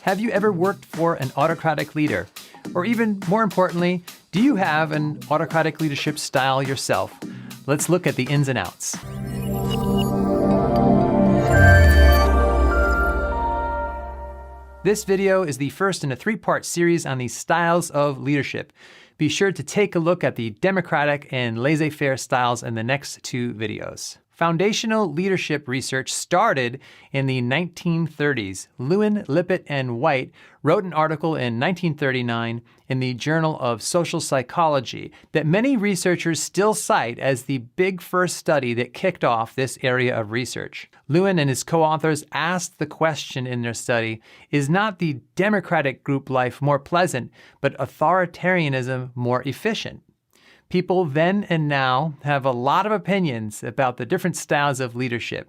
Have you ever worked for an autocratic leader? Or even more importantly, do you have an autocratic leadership style yourself? Let's look at the ins and outs. This video is the first in a three-part series on the styles of leadership. Be sure to take a look at the democratic and laissez-faire styles in the next two videos. Foundational leadership research started in the 1930s. Lewin, Lippitt, and White wrote an article in 1939 in the Journal of Social Psychology that many researchers still cite as the big first study that kicked off this area of research. Lewin and his co-authors asked the question in their study, is not the democratic group life more pleasant, but authoritarianism more efficient? People then and now have a lot of opinions about the different styles of leadership.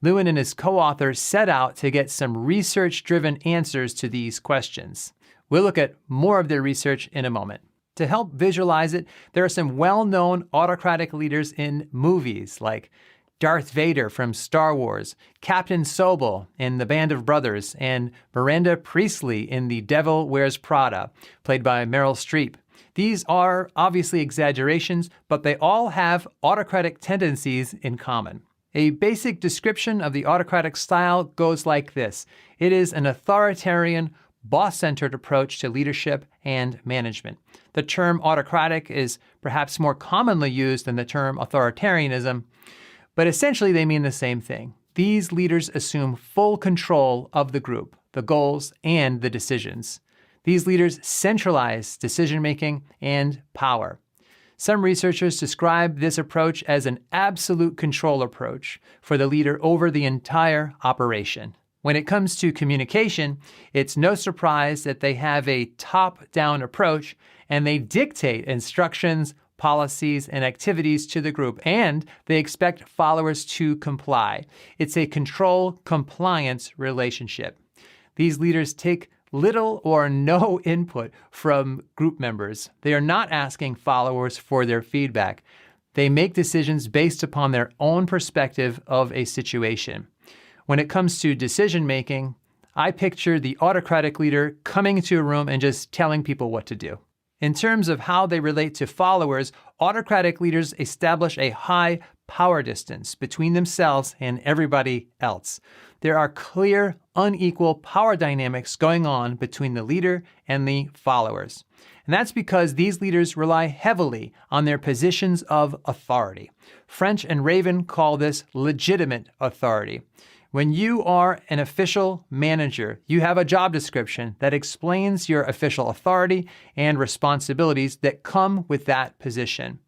Lewin and his co-authors set out to get some research-driven answers to these questions. We'll look at more of their research in a moment. To help visualize it, there are some well-known autocratic leaders in movies like Darth Vader from Star Wars, Captain Sobel in The Band of Brothers, and Miranda Priestley in The Devil Wears Prada, played by Meryl Streep. These are obviously exaggerations, but they all have autocratic tendencies in common. A basic description of the autocratic style goes like this. It is an authoritarian, boss-centered approach to leadership and management. The term autocratic is perhaps more commonly used than the term authoritarianism, but essentially they mean the same thing. These leaders assume full control of the group, the goals, and the decisions. These leaders centralize decision-making and power. Some researchers describe this approach as an absolute control approach for the leader over the entire operation. When it comes to communication, it's no surprise that they have a top-down approach and they dictate instructions, policies, and activities to the group, and they expect followers to comply. It's a control-compliance relationship. These leaders take little or no input from group members. They are not asking followers for their feedback. They make decisions based upon their own perspective of a situation. When it comes to decision making, I picture the autocratic leader coming into a room and just telling people what to do. In terms of how they relate to followers, autocratic leaders establish a high power distance between themselves and everybody else. There are clear, unequal power dynamics going on between the leader and the followers. And that's because these leaders rely heavily on their positions of authority. French and Raven call this legitimate authority. When you are an official manager, you have a job description that explains your official authority and responsibilities that come with that position.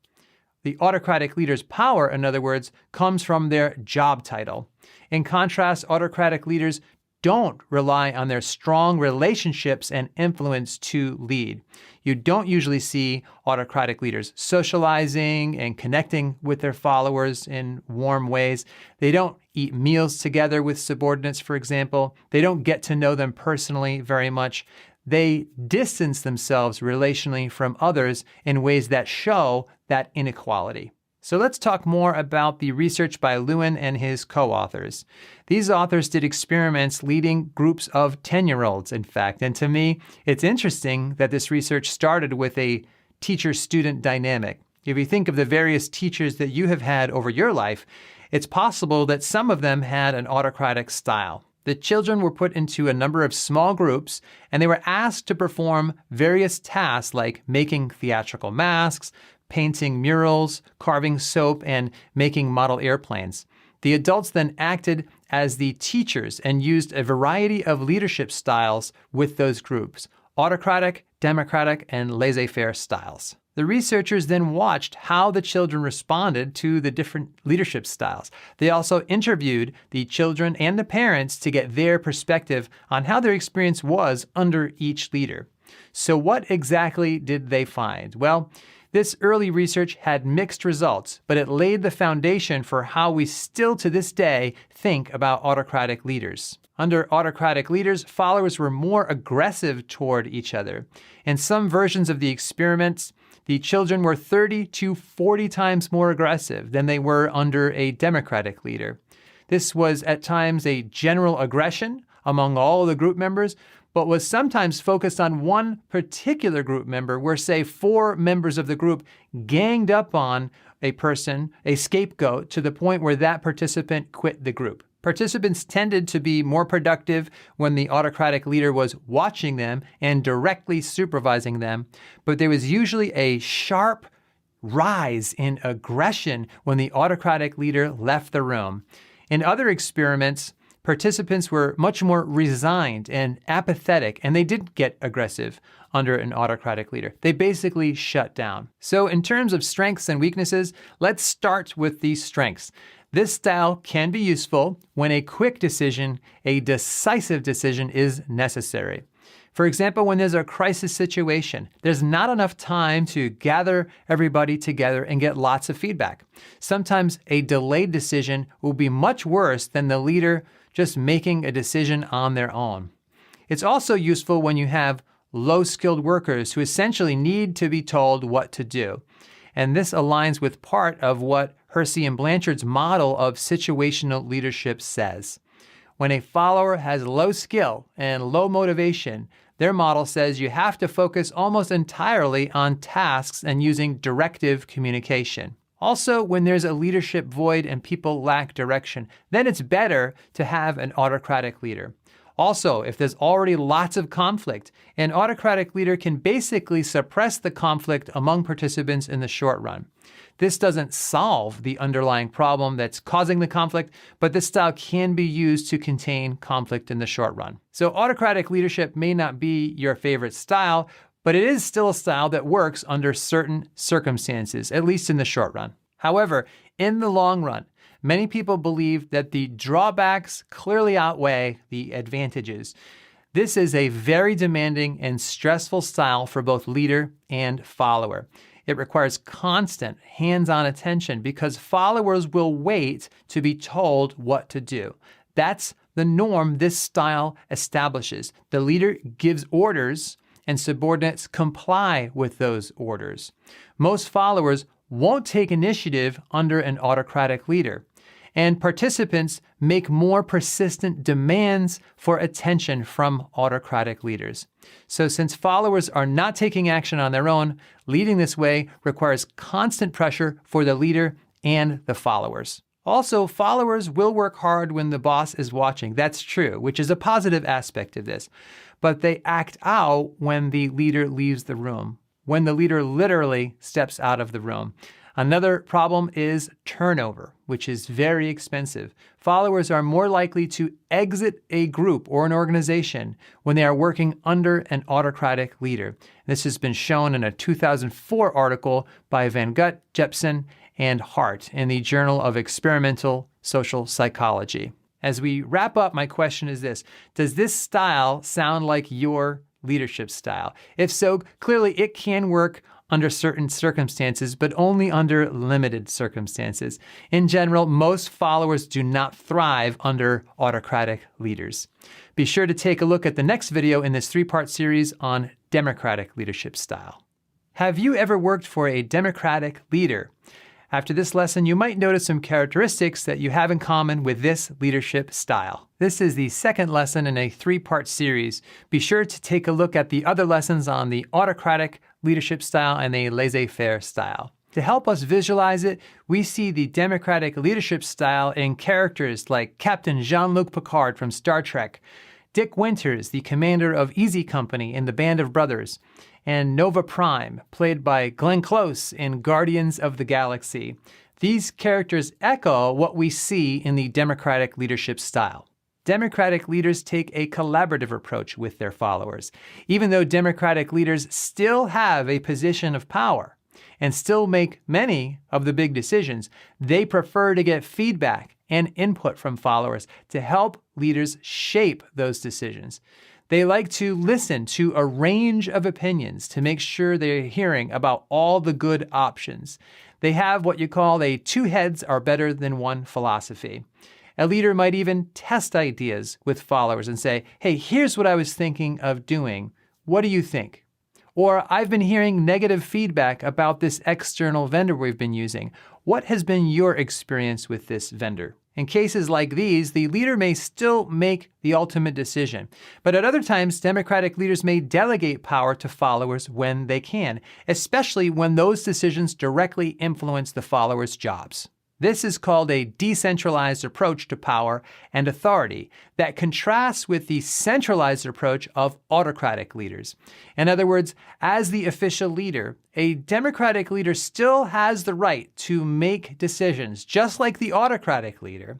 The autocratic leader's power, in other words, comes from their job title. In contrast, autocratic leaders don't rely on their strong relationships and influence to lead. You don't usually see autocratic leaders socializing and connecting with their followers in warm ways. They don't eat meals together with subordinates, for example. They don't get to know them personally very much. They distance themselves relationally from others in ways that show that inequality. So let's talk more about the research by Lewin and his co-authors. These authors did experiments leading groups of 10-year-olds, in fact. And to me, it's interesting that this research started with a teacher-student dynamic. If you think of the various teachers that you have had over your life, it's possible that some of them had an autocratic style. The children were put into a number of small groups, and they were asked to perform various tasks like making theatrical masks, painting murals, carving soap, and making model airplanes. The adults then acted as the teachers and used a variety of leadership styles with those groups: autocratic, democratic, and laissez-faire styles. The researchers then watched how the children responded to the different leadership styles. They also interviewed the children and the parents to get their perspective on how their experience was under each leader. So what exactly did they find? Well, this early research had mixed results, but it laid the foundation for how we still to this day think about autocratic leaders. Under autocratic leaders, followers were more aggressive toward each other. In some versions of the experiments, the children were 30 to 40 times more aggressive than they were under a democratic leader. This was at times a general aggression among all the group members, but was sometimes focused on one particular group member where, say, 4 members of the group ganged up on a person, a scapegoat, to the point where that participant quit the group. Participants tended to be more productive when the autocratic leader was watching them and directly supervising them, but there was usually a sharp rise in aggression when the autocratic leader left the room. In other experiments, participants were much more resigned and apathetic, and they didn't get aggressive under an autocratic leader. They basically shut down. So in terms of strengths and weaknesses, let's start with these strengths. This style can be useful when a quick decision, a decisive decision, is necessary. For example, when there's a crisis situation, there's not enough time to gather everybody together and get lots of feedback. Sometimes a delayed decision will be much worse than the leader just making a decision on their own. It's also useful when you have low-skilled workers who essentially need to be told what to do. And this aligns with part of what Hersey and Blanchard's model of situational leadership says. When a follower has low skill and low motivation, their model says you have to focus almost entirely on tasks and using directive communication. Also, when there's a leadership void and people lack direction, then it's better to have an autocratic leader. Also, if there's already lots of conflict, an autocratic leader can basically suppress the conflict among participants in the short run. This doesn't solve the underlying problem that's causing the conflict, but this style can be used to contain conflict in the short run. So autocratic leadership may not be your favorite style, but it is still a style that works under certain circumstances, at least in the short run. However, in the long run, many people believe that the drawbacks clearly outweigh the advantages. This is a very demanding and stressful style for both leader and follower. It requires constant hands-on attention because followers will wait to be told what to do. That's the norm this style establishes. The leader gives orders and subordinates comply with those orders. Most followers won't take initiative under an autocratic leader, and participants make more persistent demands for attention from autocratic leaders. So since followers are not taking action on their own, leading this way requires constant pressure for the leader and the followers. Also, followers will work hard when the boss is watching. That's true, which is a positive aspect of this. But they act out when the leader leaves the room, when the leader literally steps out of the room. Another problem is turnover, which is very expensive. Followers are more likely to exit a group or an organization when they are working under an autocratic leader. This has been shown in a 2004 article by Van Gut, Jepsen, and Hart in the Journal of Experimental Social Psychology. As we wrap up, my question is this: does this style sound like your leadership style? If so, clearly it can work under certain circumstances, but only under limited circumstances. In general, most followers do not thrive under autocratic leaders. Be sure to take a look at the next video in this 3-part series on democratic leadership style. Have you ever worked for a democratic leader? After this lesson, you might notice some characteristics that you have in common with this leadership style. This is the second lesson in a 3-part series. Be sure to take a look at the other lessons on the autocratic leadership style and the laissez-faire style. To help us visualize it, we see the democratic leadership style in characters like Captain Jean-Luc Picard from Star Trek, Dick Winters, the commander of Easy Company in The Band of Brothers, and Nova Prime, played by Glenn Close in Guardians of the Galaxy. These characters echo what we see in the democratic leadership style. Democratic leaders take a collaborative approach with their followers. Even though democratic leaders still have a position of power and still make many of the big decisions, they prefer to get feedback and input from followers to help leaders shape those decisions. They like to listen to a range of opinions to make sure they're hearing about all the good options. They have what you call a 2 heads are better than 1 philosophy. A leader might even test ideas with followers and say, hey, here's what I was thinking of doing. What do you think? Or I've been hearing negative feedback about this external vendor we've been using. What has been your experience with this vendor? In cases like these, the leader may still make the ultimate decision. But at other times, democratic leaders may delegate power to followers when they can, especially when those decisions directly influence the followers' jobs. This is called a decentralized approach to power and authority that contrasts with the centralized approach of autocratic leaders. In other words, as the official leader, a democratic leader still has the right to make decisions, just like the autocratic leader,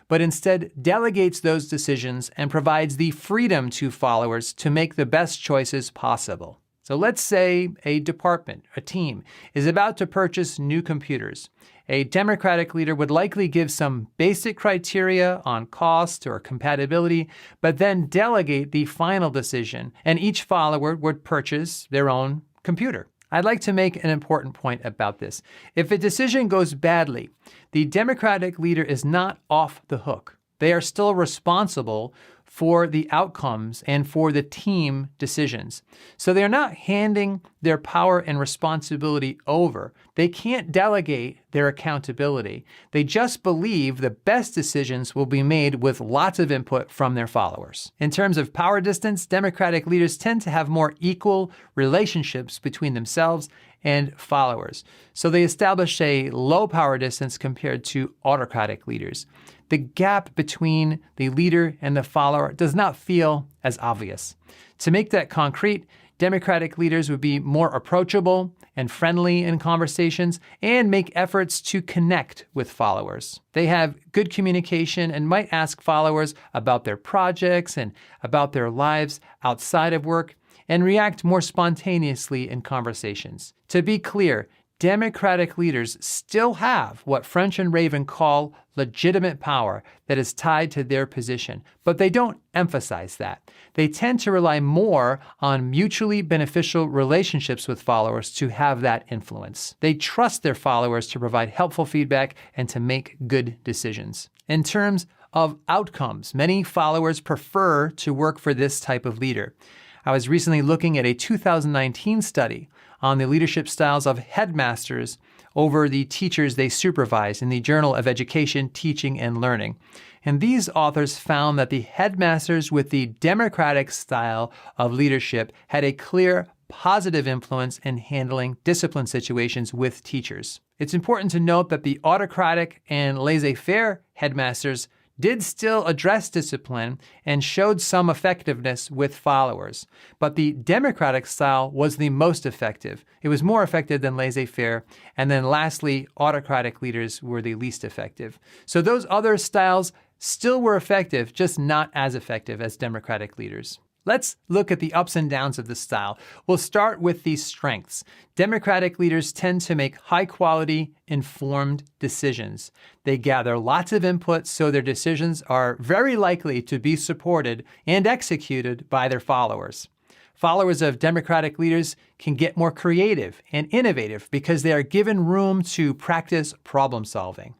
but instead delegates those decisions and provides the freedom to followers to make the best choices possible. So let's say a department, a team, is about to purchase new computers. A democratic leader would likely give some basic criteria on cost or compatibility, but then delegate the final decision, and each follower would purchase their own computer. I'd like to make an important point about this. If a decision goes badly, the democratic leader is not off the hook. They are still responsible for the outcomes and for the team decisions. So they're not handing their power and responsibility over. They can't delegate their accountability. They just believe the best decisions will be made with lots of input from their followers. In terms of power distance, democratic leaders tend to have more equal relationships between themselves and followers. So they establish a low power distance compared to autocratic leaders. The gap between the leader and the follower does not feel as obvious. To make that concrete, democratic leaders would be more approachable and friendly in conversations and make efforts to connect with followers. They have good communication and might ask followers about their projects and about their lives outside of work and react more spontaneously in conversations. To be clear, democratic leaders still have what French and Raven call legitimate power that is tied to their position, but they don't emphasize that. They tend to rely more on mutually beneficial relationships with followers to have that influence. They trust their followers to provide helpful feedback and to make good decisions. In terms of outcomes, many followers prefer to work for this type of leader. I was recently looking at a 2019 study on the leadership styles of headmasters over the teachers they supervise in the Journal of Education, Teaching, and Learning. And these authors found that the headmasters with the democratic style of leadership had a clear positive influence in handling discipline situations with teachers. It's important to note that the autocratic and laissez-faire headmasters did still address discipline and showed some effectiveness with followers. But the democratic style was the most effective. It was more effective than laissez-faire. And then lastly, autocratic leaders were the least effective. So those other styles still were effective, just not as effective as democratic leaders. Let's look at the ups and downs of the style. We'll start with the strengths. Democratic leaders tend to make high-quality, informed decisions. They gather lots of input, so their decisions are very likely to be supported and executed by their followers. Followers of democratic leaders can get more creative and innovative because they are given room to practice problem solving.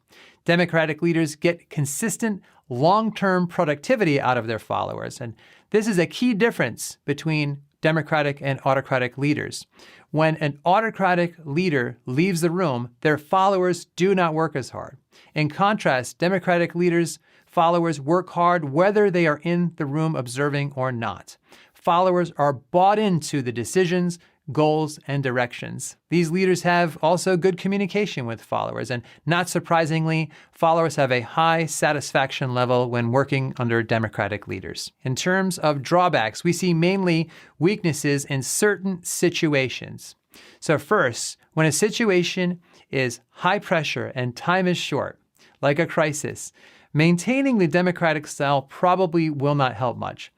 Democratic leaders get consistent, long-term productivity out of their followers, and this is a key difference between democratic and autocratic leaders. When an autocratic leader leaves the room, their followers do not work as hard. In contrast, democratic leaders' followers work hard whether they are in the room observing or not. Followers are bought into the decisions, goals, and directions. These leaders have also good communication with followers, and not surprisingly, followers have a high satisfaction level when working under democratic leaders. In terms of drawbacks, we see mainly weaknesses in certain situations. So first, when a situation is high pressure and time is short, like a crisis, maintaining the democratic style probably will not help much.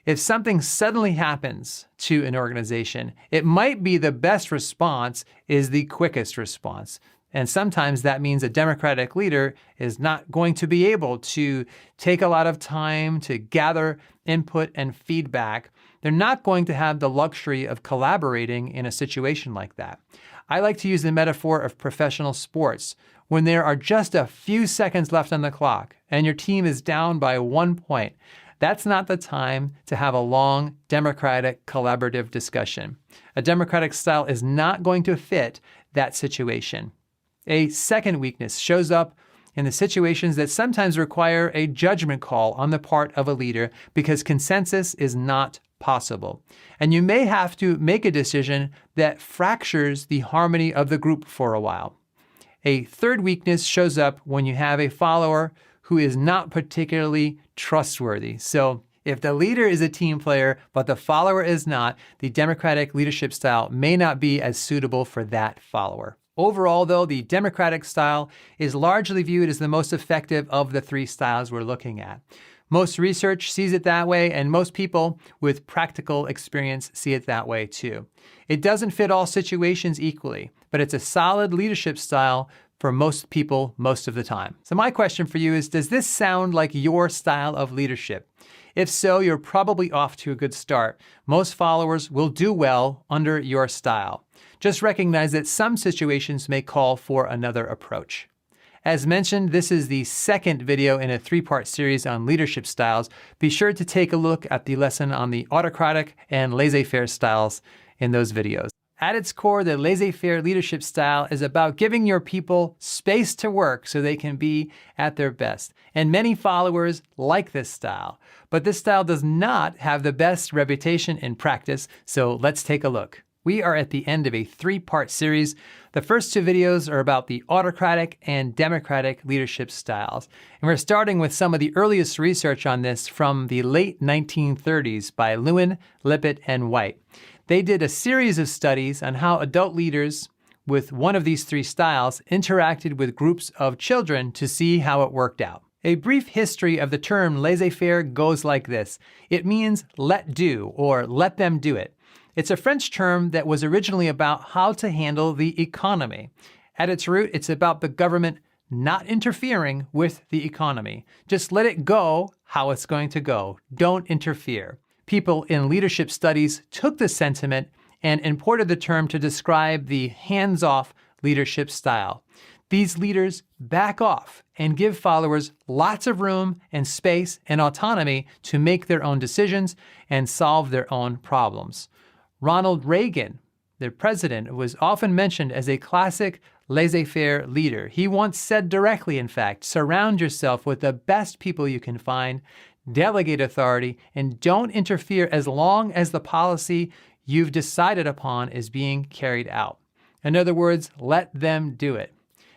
If something suddenly happens to an organization, it might be the best response is the quickest response. And sometimes that means a democratic leader is not going to be able to take a lot of time to gather input and feedback. They're not going to have the luxury of collaborating in a situation like that. I like to use the metaphor of professional sports. When there are just a few seconds left on the clock and your team is down by 1 point, that's not the time to have a long, democratic, collaborative discussion. A democratic style is not going to fit that situation. A second weakness shows up in the situations that sometimes require a judgment call on the part of a leader because consensus is not possible. And you may have to make a decision that fractures the harmony of the group for a while. A third weakness shows up when you have a follower who is not particularly trustworthy. So if the leader is a team player, but the follower is not, the democratic leadership style may not be as suitable for that follower. Overall, though, the democratic style is largely viewed as the most effective of the three styles we're looking at. Most research sees it that way, and most people with practical experience see it that way too. It doesn't fit all situations equally, but it's a solid leadership style for most people most of the time. So my question for you is, does this sound like your style of leadership? If so, you're probably off to a good start. Most followers will do well under your style. Just recognize that some situations may call for another approach. As mentioned, this is the second video in a three-part series on leadership styles. Be sure to take a look at the lesson on the autocratic and laissez-faire styles in those videos. At its core, the laissez-faire leadership style is about giving your people space to work so they can be at their best. And many followers like this style. But this style does not have the best reputation in practice, so let's take a look. We are at the end of a three-part series. The first two videos are about the autocratic and democratic leadership styles. And we're starting with some of the earliest research on this from the late 1930s by Lewin, Lippitt, and White. They did a series of studies on how adult leaders with one of these three styles interacted with groups of children to see how it worked out. A brief history of the term laissez-faire goes like this. It means let do or let them do it. It's a French term that was originally about how to handle the economy. At its root, it's about the government not interfering with the economy. Just let it go how it's going to go. Don't interfere. People in leadership studies took this sentiment and imported the term to describe the hands-off leadership style. These leaders back off and give followers lots of room and space and autonomy to make their own decisions and solve their own problems. Ronald Reagan, the president, was often mentioned as a classic laissez-faire leader. He once said directly, in fact, surround yourself with the best people you can find, delegate authority, and don't interfere as long as the policy you've decided upon is being carried out. In other words, let them do it.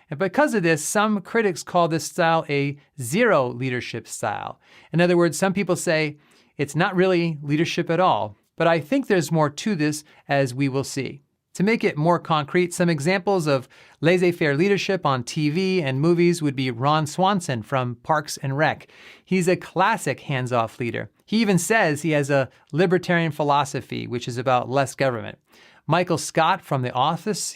And because of this, some critics call this style a zero leadership style. In other words, some people say it's not really leadership at all. But I think there's more to this, as we will see. To make it more concrete, some examples of laissez-faire leadership on TV and movies would be Ron Swanson from Parks and Rec. He's a classic hands-off leader. He even says he has a libertarian philosophy, which is about less government. Michael Scott from The Office,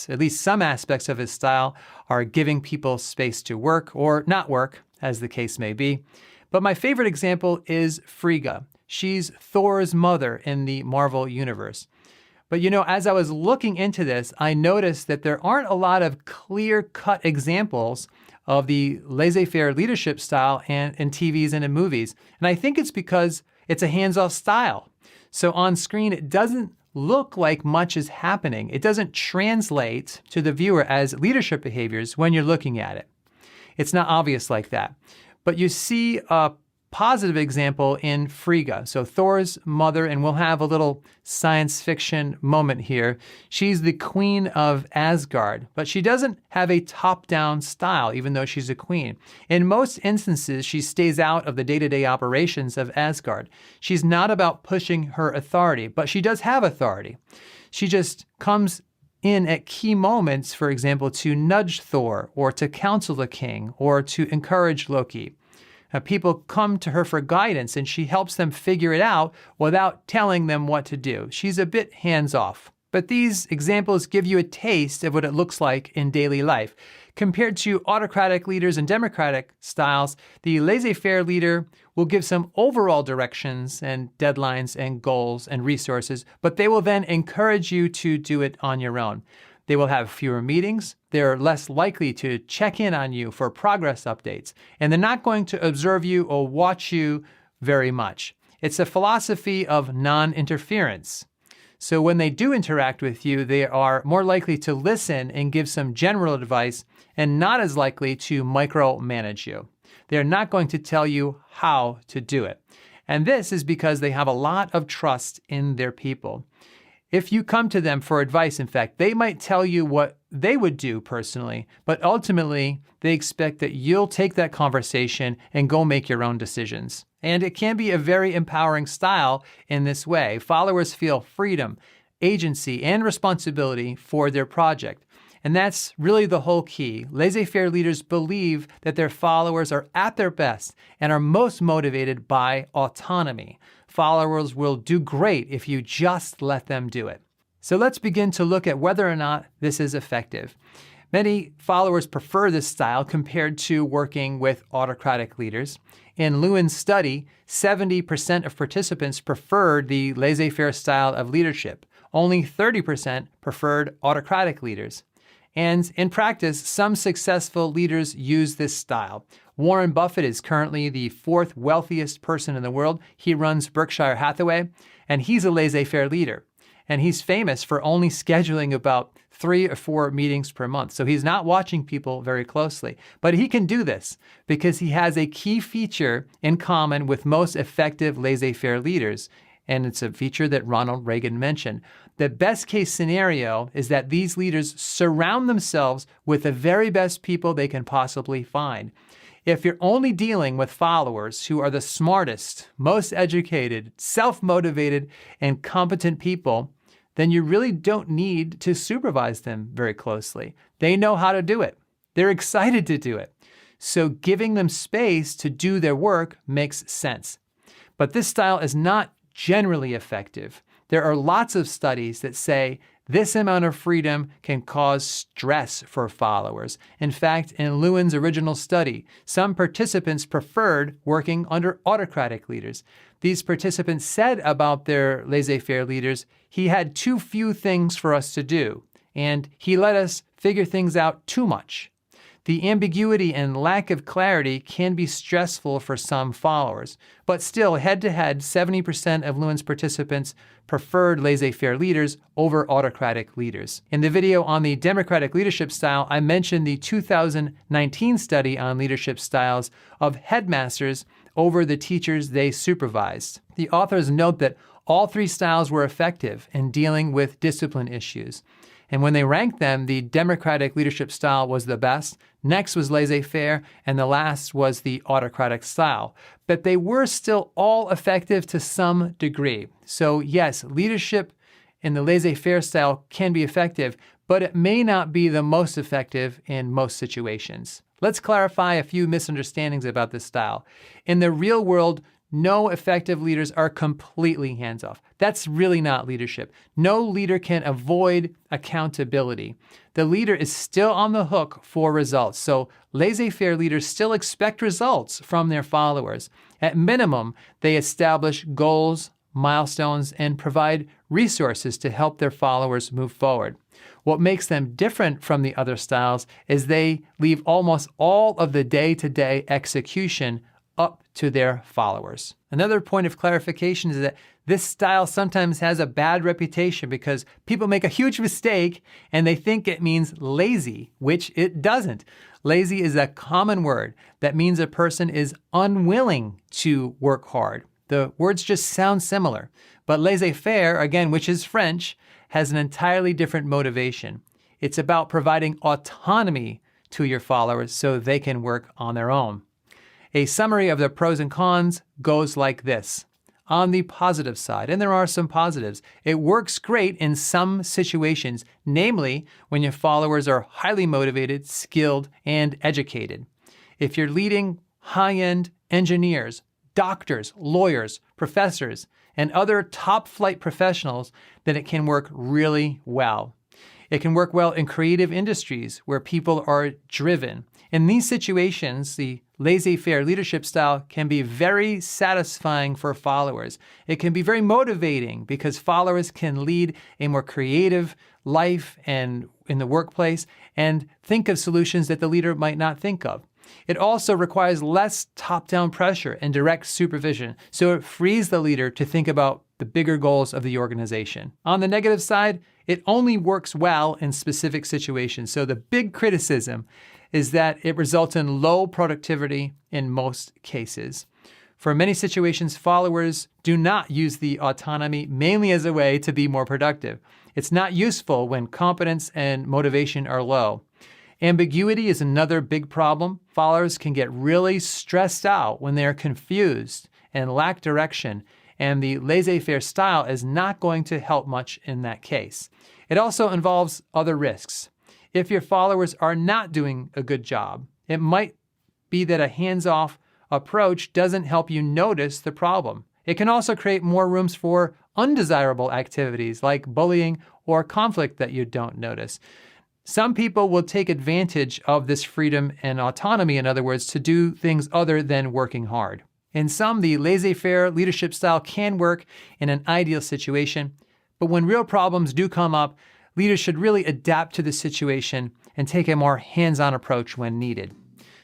at least some aspects of his style are giving people space to work or not work, as the case may be. But my favorite example is Frigga. She's Thor's mother in the Marvel Universe. But as I was looking into this, I noticed that there aren't a lot of clear-cut examples of the laissez-faire leadership style in TVs and in movies. And I think it's because it's a hands-off style. So on screen, it doesn't look like much is happening. It doesn't translate to the viewer as leadership behaviors when you're looking at it. It's not obvious like that. But you see a positive example in Frigga. So Thor's mother, and we'll have a little science fiction moment here. She's the queen of Asgard, but she doesn't have a top-down style, even though she's a queen. In most instances, she stays out of the day-to-day operations of Asgard. She's not about pushing her authority, but she does have authority. She just comes in at key moments, for example, to nudge Thor, or to counsel the king, or to encourage Loki. People come to her for guidance, and she helps them figure it out without telling them what to do. She's a bit hands-off. But these examples give you a taste of what it looks like in daily life. Compared to autocratic leaders and democratic styles, the laissez-faire leader will give some overall directions and deadlines and goals and resources, but they will then encourage you to do it on your own. They will have fewer meetings, they're less likely to check in on you for progress updates, and they're not going to observe you or watch you very much. It's a philosophy of non-interference. So when they do interact with you, they are more likely to listen and give some general advice and not as likely to micromanage you. They're not going to tell you how to do it. And this is because they have a lot of trust in their people. If you come to them for advice, in fact, they might tell you what they would do personally, but ultimately they expect that you'll take that conversation and go make your own decisions. And it can be a very empowering style in this way. Followers feel freedom, agency, and responsibility for their project. And that's really the whole key. Laissez-faire leaders believe that their followers are at their best and are most motivated by autonomy. Followers will do great if you just let them do it. So let's begin to look at whether or not this is effective. Many followers prefer this style compared to working with autocratic leaders. In Lewin's study, 70% of participants preferred the laissez-faire style of leadership. Only 30% preferred autocratic leaders. And in practice, some successful leaders use this style. Warren Buffett is currently the fourth wealthiest person in the world. He runs Berkshire Hathaway, and he's a laissez-faire leader. And he's famous for only scheduling about 3 or 4 meetings per month. So he's not watching people very closely. But he can do this because he has a key feature in common with most effective laissez-faire leaders. And it's a feature that Ronald Reagan mentioned. The best case scenario is that these leaders surround themselves with the very best people they can possibly find. If you're only dealing with followers who are the smartest, most educated, self-motivated, and competent people, then you really don't need to supervise them very closely. They know how to do it. They're excited to do it. So giving them space to do their work makes sense. But this style is not generally effective. There are lots of studies that say this amount of freedom can cause stress for followers. In fact, in Lewin's original study, some participants preferred working under autocratic leaders. These participants said about their laissez-faire leaders, he had too few things for us to do, and he let us figure things out too much. The ambiguity and lack of clarity can be stressful for some followers, but still, head-to-head, 70% of Lewin's participants preferred laissez-faire leaders over autocratic leaders. In the video on the democratic leadership style, I mentioned the 2019 study on leadership styles of headmasters over the teachers they supervised. The authors note that all 3 styles were effective in dealing with discipline issues. And when they ranked them, the democratic leadership style was the best, next was laissez-faire, and the last was the autocratic style. But they were still all effective to some degree. So yes, leadership in the laissez-faire style can be effective, but it may not be the most effective in most situations. Let's clarify a few misunderstandings about this style. In the real world, no effective leaders are completely hands-off. That's really not leadership. No leader can avoid accountability. The leader is still on the hook for results. So laissez-faire leaders still expect results from their followers. At minimum, they establish goals, milestones, and provide resources to help their followers move forward. What makes them different from the other styles is they leave almost all of the day-to-day execution up to their followers. Another point of clarification is that this style sometimes has a bad reputation because people make a huge mistake and they think it means lazy, which it doesn't. Lazy is a common word that means a person is unwilling to work hard. The words just sound similar. But laissez-faire, again, which is French, has an entirely different motivation. It's about providing autonomy to your followers so they can work on their own. A summary of the pros and cons goes like this. On the positive side, and there are some positives, it works great in some situations, namely when your followers are highly motivated, skilled, and educated. If you're leading high-end engineers, doctors, lawyers, professors, and other top-flight professionals, then it can work really well. It can work well in creative industries where people are driven. In these situations, the laissez-faire leadership style can be very satisfying for followers. It can be very motivating because followers can lead a more creative life and in the workplace and think of solutions that the leader might not think of. It also requires less top-down pressure and direct supervision, so it frees the leader to think about the bigger goals of the organization. On the negative side, it only works well in specific situations. So the big criticism is that it results in low productivity in most cases. For many situations, followers do not use the autonomy mainly as a way to be more productive. It's not useful when competence and motivation are low. Ambiguity is another big problem. Followers can get really stressed out when they are confused and lack direction, and the laissez-faire style is not going to help much in that case. It also involves other risks. If your followers are not doing a good job, it might be that a hands-off approach doesn't help you notice the problem. It can also create more rooms for undesirable activities like bullying or conflict that you don't notice. Some people will take advantage of this freedom and autonomy, in other words, to do things other than working hard. In some, the laissez-faire leadership style can work in an ideal situation, but when real problems do come up, leaders should really adapt to the situation and take a more hands-on approach when needed.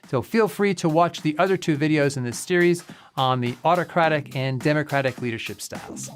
So feel free to watch the other two videos in this series on the autocratic and democratic leadership styles.